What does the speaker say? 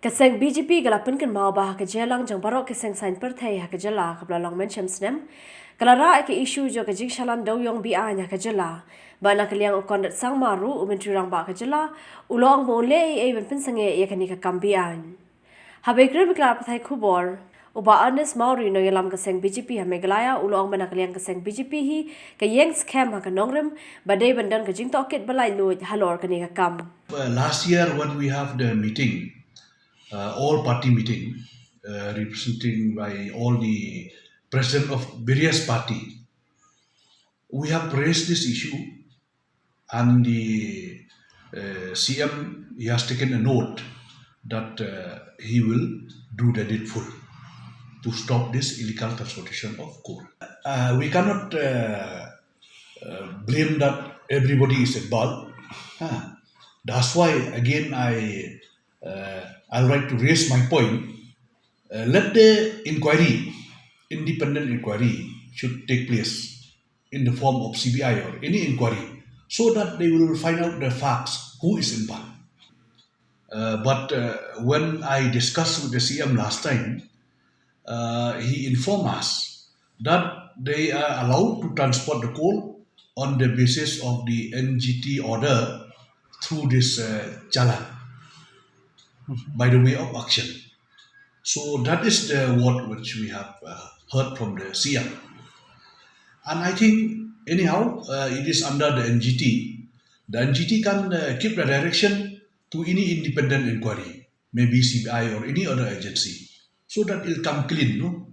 Kaseng BJP galapun kan mau bah ke jelang jang barok kaseng sain perthai ha ke jela kabla long mention snem kalara ke isu jo ke jingshalan Dewiong bi anya ke jela bana ke liang ukon dat sang maru umentri rang ba ke jela ulong bo le e ben pensange ye kani ka kambian habe kre bikla pathai khubor uba anes mauri no yelam kaseng BJP ha megalaya ulong bana ke liang kaseng BJP hi ke yeng scam ha ke nongrem badai bandan ke jing Tohkit balai lu halor kani ka kam. Last year when we have the meeting, all party meeting, representing by all the president of various party, we have raised this issue, and the CM, he has taken a note that he will do the needful to stop this illegal transportation of coal. We cannot blame that everybody is involved. That's why again I'd like to raise my point. Let the inquiry, independent inquiry, should take place in the form of CBI or any inquiry, so that they will find out the facts, who is involved. But when I discussed with the CM last time, he informed us that they are allowed to transport the coal on the basis of the NGT order through this jalan by the way of auction. So that is the word which we have heard from the CM. And I think anyhow it is under the NGT. The NGT can keep the direction to any independent inquiry, maybe CBI or any other agency, so that it will come clean, no?